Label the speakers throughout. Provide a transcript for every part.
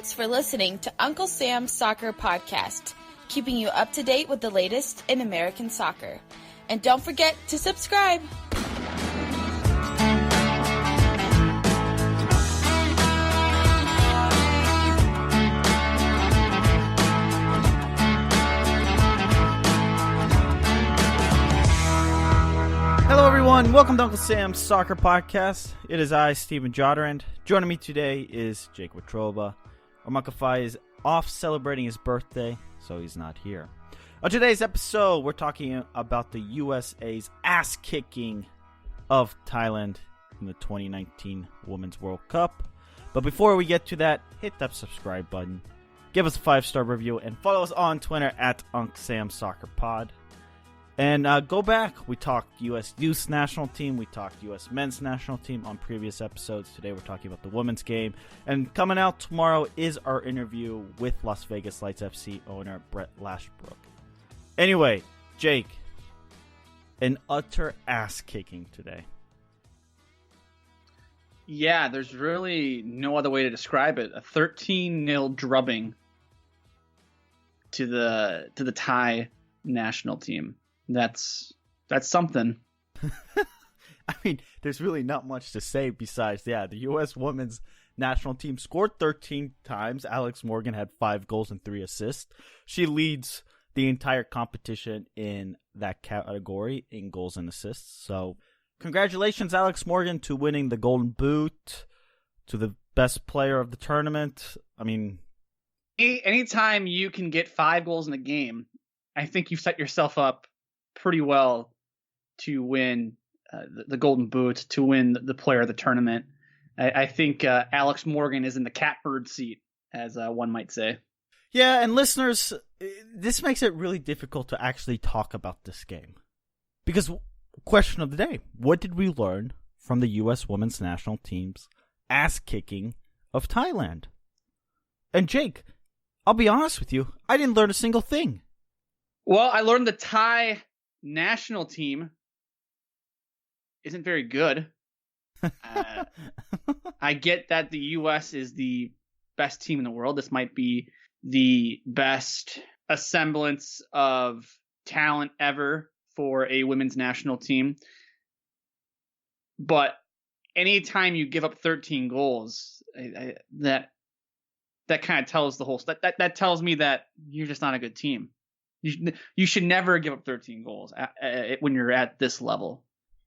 Speaker 1: Thanks for listening to Uncle Sam's Soccer Podcast, keeping you up to date with the latest in American soccer. And don't forget to subscribe.
Speaker 2: Hello everyone, welcome to Uncle Sam's Soccer Podcast. It is I, Steven Jodarand. Joining me today is Jake Watroba. Omakafai is off celebrating his birthday, so he's not here. On today's episode, we're talking about the USA's ass-kicking of Thailand in the 2019 Women's World Cup. But before we get to that, hit that subscribe button, give us a 5-star review, and follow us on Twitter at UncSamSoccerPod. And go back. We talked U.S. Youth National Team. We talked U.S. Men's National Team on previous episodes. Today we're talking about the women's game. And coming out tomorrow is our interview with Las Vegas Lights FC owner Brett Lashbrook. Anyway, Jake, an utter ass-kicking today.
Speaker 3: Yeah, there's really no other way to describe it. A 13-0 drubbing to the Thai national team. That's something.
Speaker 2: I mean, there's really not much to say besides, the U.S. women's national team scored 13 times. Alex Morgan had 5 goals and 3 assists. She leads the entire competition in that category in goals and assists. So, congratulations, Alex Morgan, to winning the Golden Boot, to the best player of the tournament. I mean,
Speaker 3: anytime you can get 5 goals in a game, I think you've set yourself up pretty well to win the Golden Boot, to win the player of the tournament. I think Alex Morgan is in the catbird seat, as one might say.
Speaker 2: Yeah, and listeners, this makes it really difficult to actually talk about this game. Because, question of the day, what did we learn from the U.S. women's national team's ass-kicking of Thailand? And Jake, I'll be honest with you, I didn't learn a single thing.
Speaker 3: Well, I learned the Thai national team isn't very good. I get that the U.S. is the best team in the world. This might be the best assemblance of talent ever for a women's national team. But anytime you give up 13 goals, that kind of tells the whole that tells me that you're just not a good team. You should never give up 13 goals when you're at this level.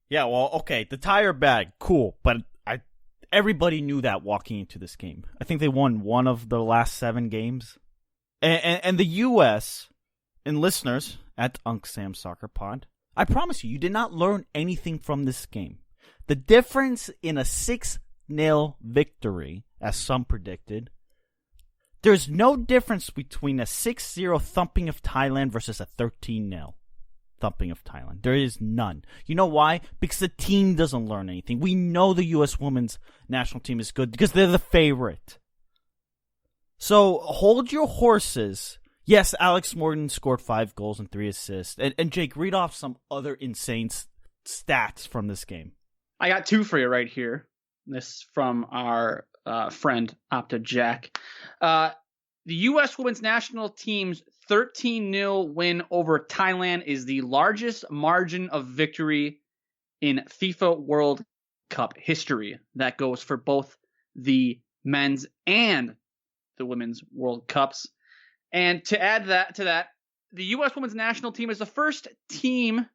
Speaker 2: Yeah, well, okay, the Thai are bad, cool, but everybody knew that walking into this game. I think they won one of the last 7 games. And the U.S., and listeners at Unc Sam Soccer Pod, I promise you did not learn anything from this game. The difference in a 6-0 victory, as some predicted, there's no difference between a 6-0 thumping of Thailand versus a 13-0 thumping of Thailand. There is none. You know why? Because the team doesn't learn anything. We know the U.S. women's national team is good because they're the favorite. So hold your horses. Yes, Alex Morgan scored 5 goals and 3 assists. And Jake, read off some other insane stats from this game.
Speaker 3: I got 2 for you right here. This from our friend Opta Jack. The U.S. women's national team's 13-0 win over Thailand is the largest margin of victory in FIFA World Cup history. That goes for both the men's and the women's World Cups. And to add that to that, the U.S. women's national team is the first team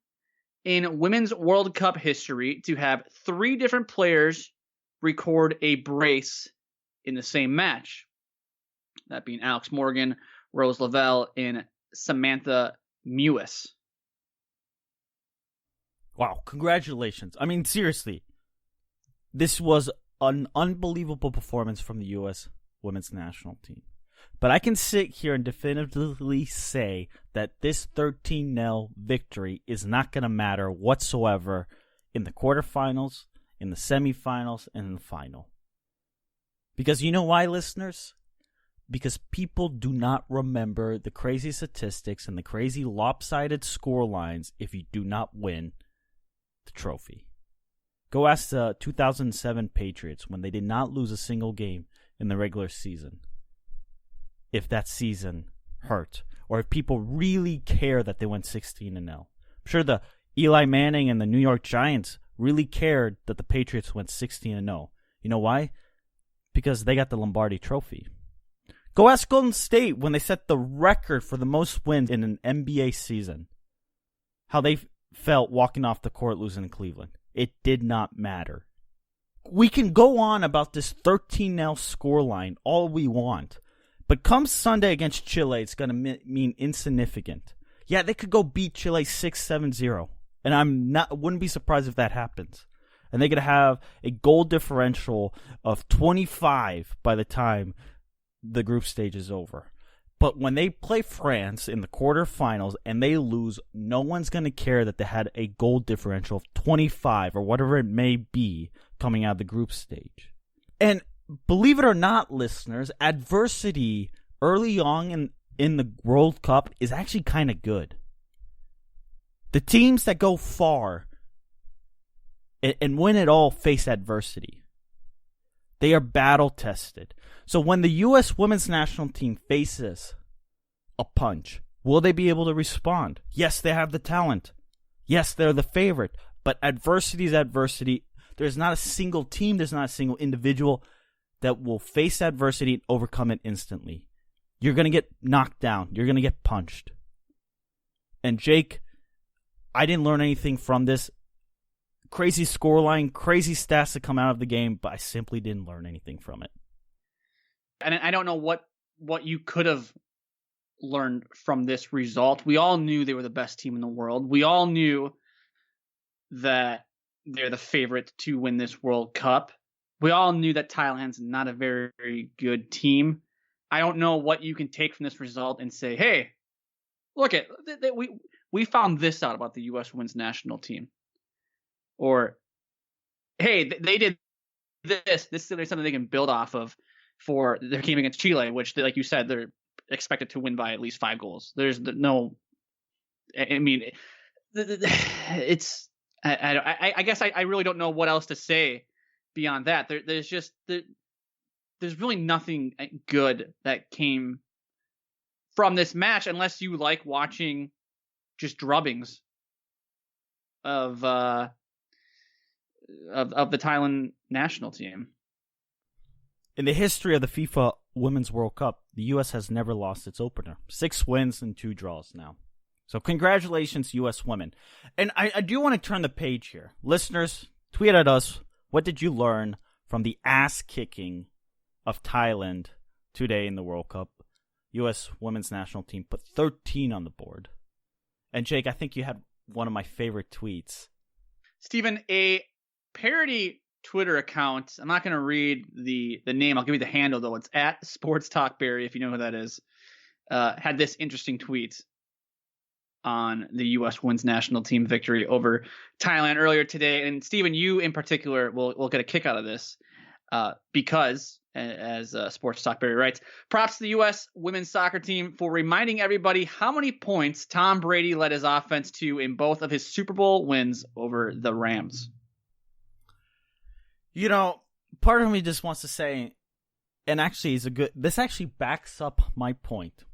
Speaker 3: in women's World Cup history to have 3 different players record a brace in the same match. That being Alex Morgan, Rose Lavelle, and Samantha Mewis.
Speaker 2: Wow, congratulations. I mean, seriously, this was an unbelievable performance from the U.S. women's national team. But I can sit here and definitively say that this 13-0 victory is not going to matter whatsoever in the quarterfinals, in the semifinals, and in the final. Because you know why, listeners? Because people do not remember the crazy statistics and the crazy lopsided score lines if you do not win the trophy. Go ask the 2007 Patriots when they did not lose a single game in the regular season. if that season hurt, or if people really care that they went 16-0. I'm sure the Eli Manning and the New York Giants really cared that the Patriots went 16-0. You know why? Because they got the Lombardi Trophy. Go ask Golden State when they set the record for the most wins in an NBA season, how they felt walking off the court losing in Cleveland. It did not matter. We can go on about this 13-0 scoreline all we want, but come Sunday against Chile, it's going to mean insignificant. Yeah, they could go beat Chile 6-7-0, and wouldn't be surprised if that happens. And they're going to have a goal differential of 25 by the time the group stage is over. But when they play France in the quarterfinals and they lose, no one's going to care that they had a goal differential of 25 or whatever it may be coming out of the group stage. And believe it or not, listeners, adversity early on in the World Cup is actually kind of good. The teams that go far and win it all face adversity. They are battle tested. So when the U.S. women's national team faces a punch, will they be able to respond? Yes, they have the talent. Yes, they're the favorite. But adversity is adversity. There's not a single team, there's not a single individual that will face adversity and overcome it instantly. You're going to get knocked down. You're going to get punched. And Jake, I didn't learn anything from this. Crazy scoreline, crazy stats that come out of the game, but I simply didn't learn anything from it.
Speaker 3: And I don't know what you could have learned from this result. We all knew they were the best team in the world. We all knew that they're the favorite to win this World Cup. We all knew that Thailand's not a very, very good team. I don't know what you can take from this result and say, hey, look, we found this out about the U.S. women's national team. Or, hey, they did this. This is something they can build off of for their game against Chile, which, like you said, they're expected to win by at least 5 goals. There's no, I mean, it's, I guess I really don't know what else to say beyond that. There's really nothing good that came from this match unless you like watching just drubbings of the Thailand national team.
Speaker 2: In the history of the FIFA Women's World Cup, the U.S. has never lost its opener. 6 wins and 2 draws now. So congratulations, U.S. women. And I do want to turn the page here. Listeners, tweet at us. What did you learn from the ass-kicking of Thailand today in the World Cup? U.S. women's national team put 13 on the board. And Jake, I think you had one of my favorite tweets.
Speaker 3: Stephen, a parody Twitter account, I'm not going to read the name, I'll give you the handle though, it's at Sports Talk Barry, if you know who that is, had this interesting tweet on the U.S. women's national team victory over Thailand earlier today. And Stephen, you in particular will get a kick out of this because, as Sports Talk Barry writes, props to the U.S. women's soccer team for reminding everybody how many points Tom Brady led his offense to in both of his Super Bowl wins over the Rams.
Speaker 2: You know, part of me just wants to say, and actually this actually backs up my point.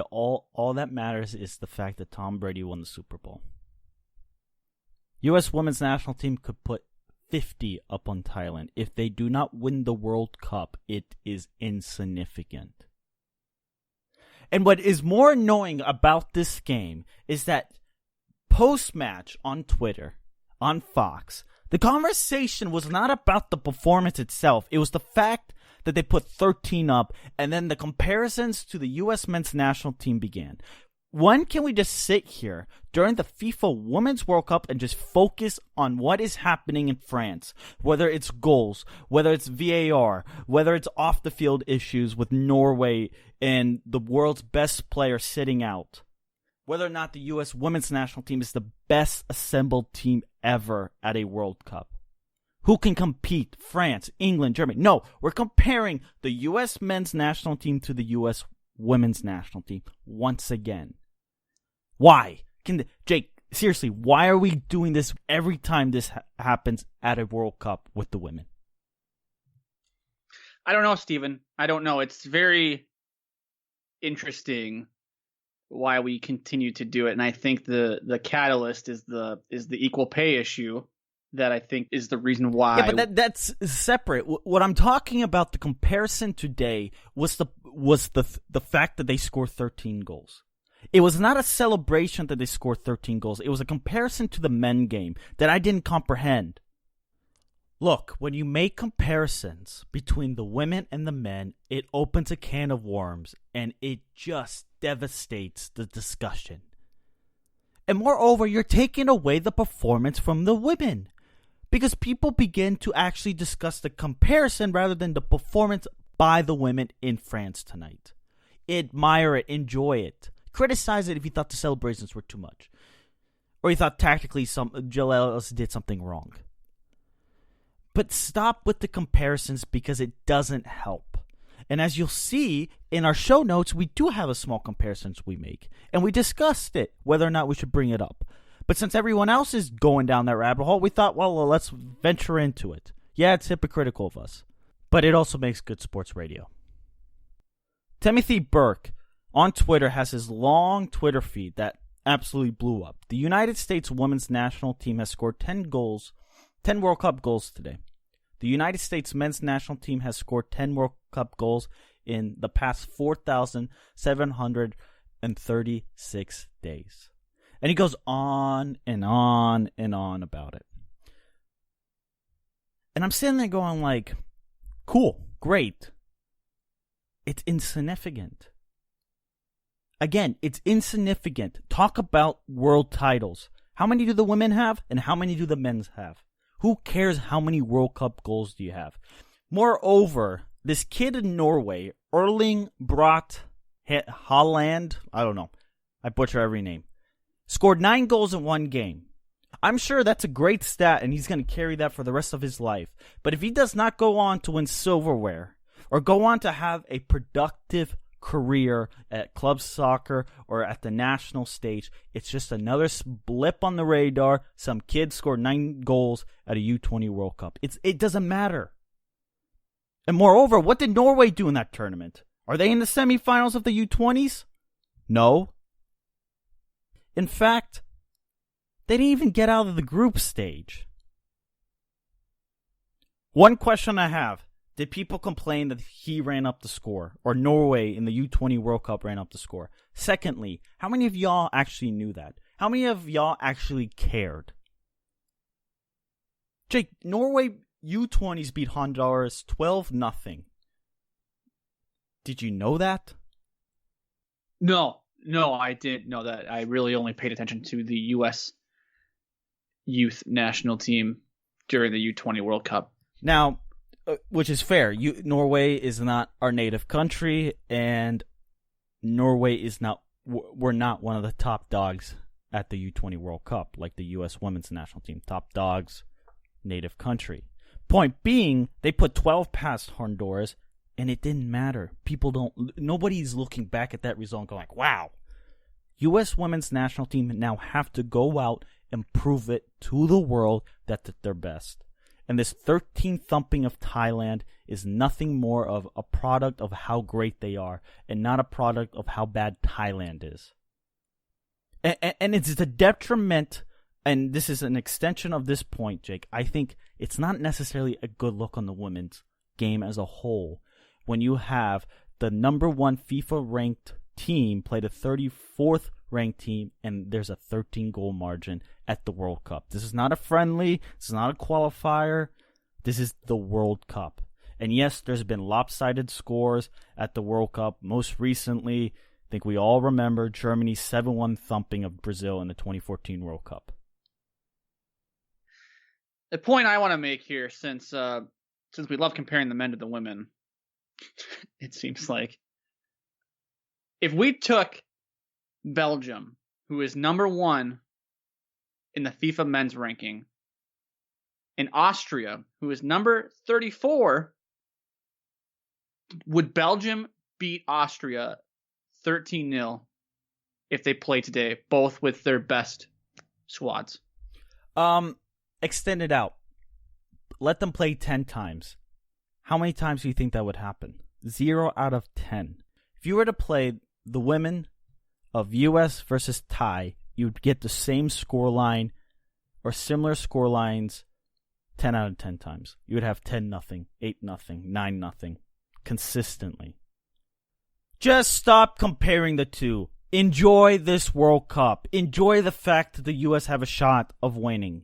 Speaker 2: All that matters is the fact that Tom Brady won the Super Bowl. U.S. women's national team could put 50 up on Thailand. If they do not win the World Cup, it is insignificant. And what is more annoying about this game is that post-match on Twitter, on Fox, the conversation was not about the performance itself. It was the fact that they put 13 up, and then the comparisons to the U.S. men's national team began. When can we just sit here during the FIFA Women's World Cup and just focus on what is happening in France? Whether it's goals, whether it's VAR, whether it's off-the-field issues with Norway and the world's best player sitting out. Whether or not the U.S. women's national team is the best assembled team ever at a World Cup. Who can compete? France, England, Germany. No, we're comparing the U.S. men's national team to the U.S. women's national team once again. Why? Jake, seriously, why are we doing this every time this happens at a World Cup with the women?
Speaker 3: I don't know, Steven. I don't know. It's very interesting why we continue to do it, and I think the catalyst is the equal pay issue that I think is the reason why.
Speaker 2: Yeah, but that's separate. What I'm talking about, the comparison today was the fact that they scored 13 goals. It was not a celebration that they scored 13 goals. It was a comparison to the men game that I didn't comprehend. Look, when you make comparisons between the women and the men, it opens a can of worms, and it just devastates the discussion. And moreover, you're taking away the performance from the women, because people begin to actually discuss the comparison rather than the performance by the women in France tonight. Admire it, enjoy it. Criticize it if you thought the celebrations were too much, or you thought tactically Jill Ellis did something wrong. But stop with the comparisons, because it doesn't help. And as you'll see in our show notes, we do have a small comparisons we make. And we discussed it, whether or not we should bring it up. But since everyone else is going down that rabbit hole, we thought, well, let's venture into it. Yeah, it's hypocritical of us, but it also makes good sports radio. Timothy Burke on Twitter has his long Twitter feed that absolutely blew up. The United States women's national team has scored 10 World Cup goals today. The United States men's national team has scored 10 World Cup goals in the past 4,736 days. And he goes on and on and on about it. And I'm sitting there going like, cool, great. It's insignificant. Again, it's insignificant. Talk about world titles. How many do the women have and how many do the men have? Who cares how many World Cup goals do you have? Moreover, this kid in Norway, Erling Braut Haaland, I don't know, I butcher every name, scored 9 goals in one game. I'm sure that's a great stat, and he's going to carry that for the rest of his life. But if he does not go on to win silverware, or go on to have a productive career at club soccer or at the national stage, it's just another blip on the radar. Some kid scored 9 goals at a U20 World Cup. It doesn't matter. And moreover, what did Norway do in that tournament? Are they in the semifinals of the U20s? No. In fact, they didn't even get out of the group stage. One question I have: did people complain that he ran up the score, or Norway in the U20 World Cup ran up the score? Secondly, how many of y'all actually knew that? How many of y'all actually cared? Jake, Norway U20s beat Honduras 12-0. Did you know that?
Speaker 3: No, I didn't know that. I really only paid attention to the U.S. youth national team during the U20 World Cup.
Speaker 2: Now, which is fair. Norway is not our native country, and Norway is not. We're not one of the top dogs at the U20 World Cup, like the U.S. women's national team. Top dogs, native country. Point being, they put 12 past Honduras, and it didn't matter. Nobody's looking back at that result and going like, "Wow, U.S. women's national team now have to go out and prove it to the world that they're best." And this 13 thumping of Thailand is nothing more of a product of how great they are, and not a product of how bad Thailand is. And it's a detriment, and this is an extension of this point, Jake. I think it's not necessarily a good look on the women's game as a whole when you have the number 1 FIFA-ranked team play the 34th ranked team, and there's a 13-goal margin at the World Cup. This is not a friendly. This is not a qualifier. This is the World Cup. And yes, there's been lopsided scores at the World Cup. Most recently, I think we all remember Germany's 7-1 thumping of Brazil in the 2014 World Cup.
Speaker 3: The point I want to make here, since we love comparing the men to the women, it seems like if we took Belgium, who is number 1 in the FIFA men's ranking, and Austria, who is number 34, would Belgium beat Austria 13-0 if they play today, both with their best squads?
Speaker 2: Extend it out. Let them play 10 times. How many times do you think that would happen? 0 out of 10. If you were to play the women of U.S. versus Thai, you'd get the same scoreline or similar scorelines 10 out of 10 times. You would have 10-0, 8-0, 9-0 consistently. Just stop comparing the two. Enjoy this World Cup. Enjoy the fact that the U.S. have a shot of winning.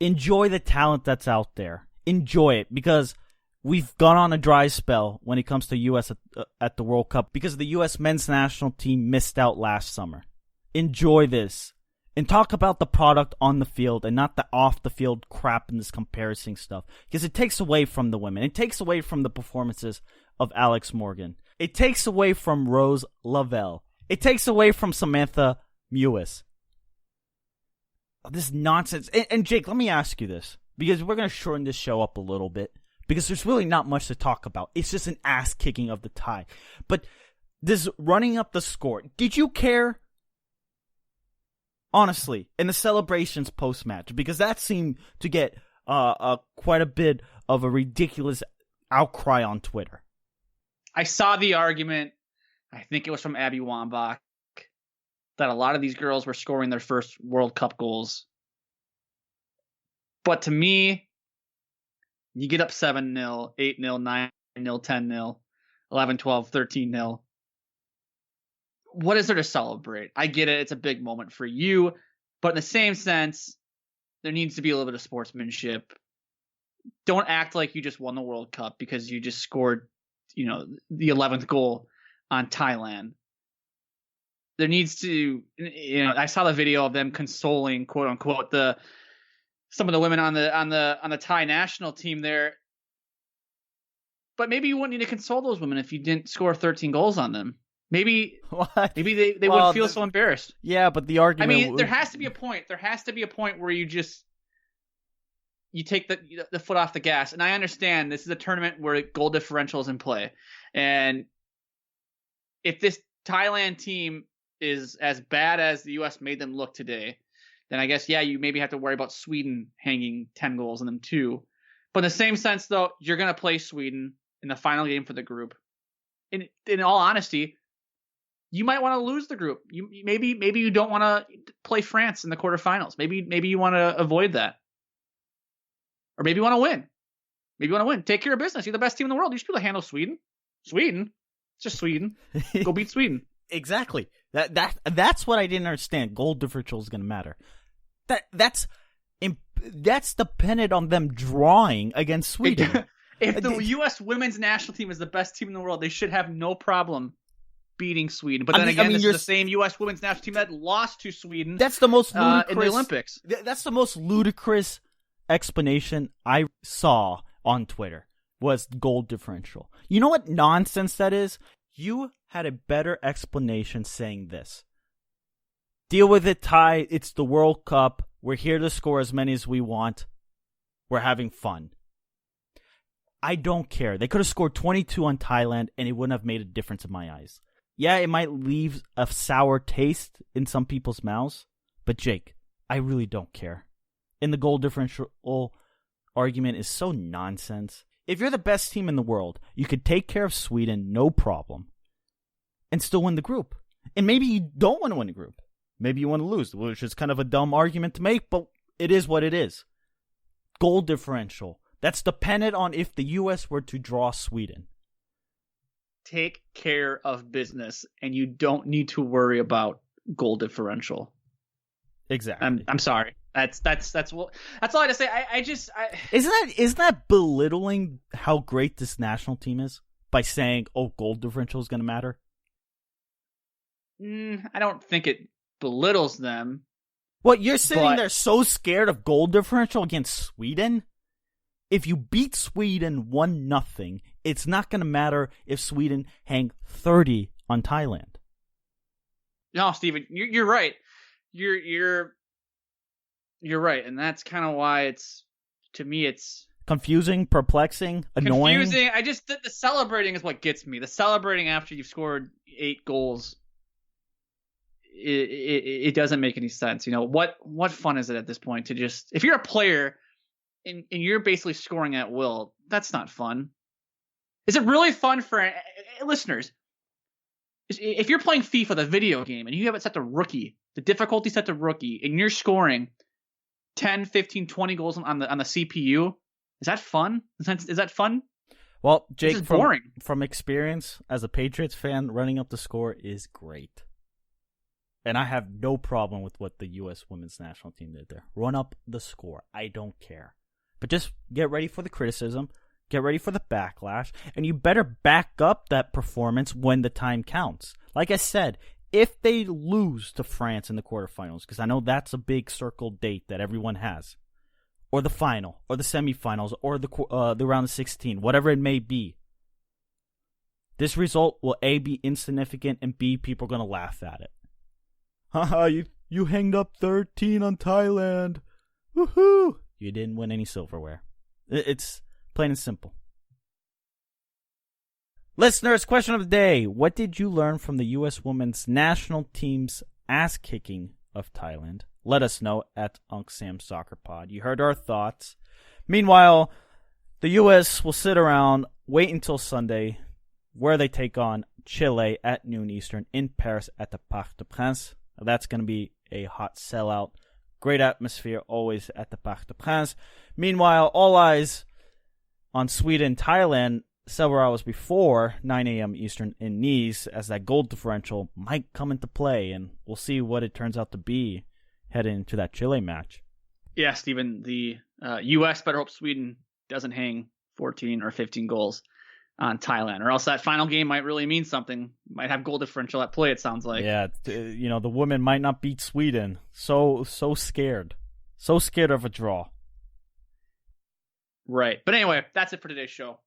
Speaker 2: Enjoy the talent that's out there. Enjoy it, because we've gone on a dry spell when it comes to U.S. at the World Cup because the U.S. men's national team missed out last summer. Enjoy this. And talk about the product on the field and not the off-the-field crap and this comparison stuff. Because it takes away from the women. It takes away from the performances of Alex Morgan. It takes away from Rose Lavelle. It takes away from Samantha Mewis. This nonsense. And Jake, let me ask you this, because we're going to shorten this show up a little bit, because there's really not much to talk about. It's just an ass-kicking of the Thai. But this running up the score, did you care? Honestly, in the celebrations post-match, because that seemed to get quite a bit of a ridiculous outcry on Twitter.
Speaker 3: I saw the argument, I think it was from Abby Wambach, that a lot of these girls were scoring their first World Cup goals. But to me, you get up 7-0, 8-0, 9-0, 10-0, 11-12, 13-0. What is there to celebrate? I get it. It's a big moment for you. But in the same sense, there needs to be a little bit of sportsmanship. Don't act like you just won the World Cup because you just scored, the 11th goal on Thailand. There needs to, I saw the video of them consoling, quote unquote, some of the women on the Thai national team there. But maybe you wouldn't need to console those women if you didn't score 13 goals on them. Maybe they wouldn't feel so embarrassed.
Speaker 2: Yeah, but the argument...
Speaker 3: I mean, there has to be a point. There has to be a point where you take the foot off the gas. And I understand this is a tournament where goal differential is in play. And if this Thailand team is as bad as the U.S. made them look today, then I guess, you maybe have to worry about Sweden hanging 10 goals in them too. But in the same sense, though, you're going to play Sweden in the final game for the group. In all honesty, you might want to lose the group. Maybe you don't want to play France in the quarterfinals. Maybe you want to avoid that. Or maybe you want to win. Maybe you want to win. Take care of business. You're the best team in the world. You should be able to handle Sweden. Sweden? It's just Sweden. Go beat Sweden.
Speaker 2: Exactly. That's what I didn't understand. Goal differential is going to matter. That's dependent on them drawing against Sweden.
Speaker 3: If the U.S. women's national team is the best team in the world, they should have no problem beating Sweden. But then this is the same U.S. women's national team that lost to Sweden.
Speaker 2: That's the most ludicrous
Speaker 3: in the Olympics.
Speaker 2: That's the most ludicrous explanation I saw on Twitter was goal differential. You know what nonsense that is? You had a better explanation saying this. Deal with it, Ty. It's the World Cup. We're here to score as many as we want. We're having fun. I don't care. They could have scored 22 on Thailand and it wouldn't have made a difference in my eyes. Yeah, it might leave a sour taste in some people's mouths, but Jake, I really don't care. And the goal differential argument is so nonsense. If you're the best team in the world, you could take care of Sweden, no problem, and still win the group. And maybe you don't want to win the group. Maybe you want to lose, which is kind of a dumb argument to make, but it is what it is. Goal differential. That's dependent on if the U.S. were to draw Sweden.
Speaker 3: Take care of business, and you don't need to worry about goal differential.
Speaker 2: Exactly.
Speaker 3: I'm sorry. That's all I have to say.
Speaker 2: Isn't that belittling how great this national team is by saying, "Oh, goal differential is going to matter"?
Speaker 3: I don't think it belittles them.
Speaker 2: What, you're sitting there so scared of goal differential against Sweden? If you beat Sweden 1-0, it's not going to matter if Sweden hang 30 on Thailand.
Speaker 3: No, Steven, you're right. You're right, and that's kind of why to me it's
Speaker 2: confusing, perplexing, annoying.
Speaker 3: Confusing. The celebrating is what gets me. The celebrating after you've scored 8 goals, it doesn't make any sense. What fun is it at this point to just, if you're a player and you're basically scoring at will, that's not fun. Is it really fun for listeners? if you're playing FIFA, the video game, and you have it set to rookie, the difficulty set to rookie, and you're scoring 10, 15, 20 goals on the CPU, is that fun? Is that fun?
Speaker 2: Well, Jake,
Speaker 3: this is boring.
Speaker 2: From experience as a Patriots fan, running up the score is great. And I have no problem with what the U.S. women's national team did there. Run up the score. I don't care. But just get ready for the criticism. Get ready for the backlash. And you better back up that performance when the time counts. Like I said, if they lose to France in the quarterfinals, because I know that's a big circled date that everyone has, or the final, or the semifinals, or the round of 16, whatever it may be, this result will A, be insignificant, and B, people are going to laugh at it. Haha, you hanged up 13 on Thailand. Woohoo! You didn't win any silverware. It's plain and simple. Listeners, question of the day. What did you learn from the U.S. women's national team's ass-kicking of Thailand? Let us know at Unc Sam Soccer Pod. You heard our thoughts. Meanwhile, the U.S. will sit around, wait until Sunday, where they take on Chile at noon Eastern in Paris at the Parc des Princes. That's going to be a hot sellout. Great atmosphere always at the Parc des Princes. Meanwhile, all eyes on Sweden, Thailand, several hours before 9 a.m. Eastern in Nice, as that goal differential might come into play, and we'll see what it turns out to be heading into that Chile match.
Speaker 3: Yeah, Steven, the U.S. better hope Sweden doesn't hang 14 or 15 goals on Thailand, or else that final game might really mean something. Might have goal differential at play, it sounds like.
Speaker 2: Yeah, the women might not beat Sweden. So scared. So scared of a draw.
Speaker 3: Right. But anyway, that's it for today's show.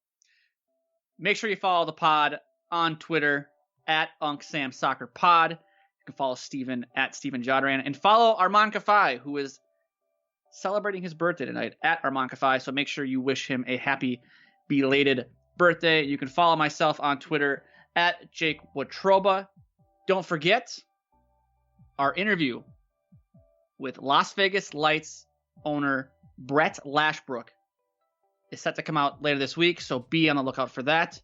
Speaker 3: Make sure you follow the pod on Twitter at UncSamSoccerPod. You can follow Steven at Steven Jodran, and follow Armand Kafai, who is celebrating his birthday tonight at Armand Kafai. So make sure you wish him a happy belated birthday. You can follow myself on Twitter at Jake Watroba. Don't forget our interview with Las Vegas Lights owner Brett Lashbrook is set to come out later this week, so be on the lookout for that.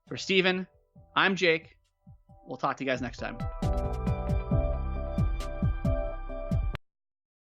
Speaker 3: For Steven, I'm Jake. We'll talk to you guys next time.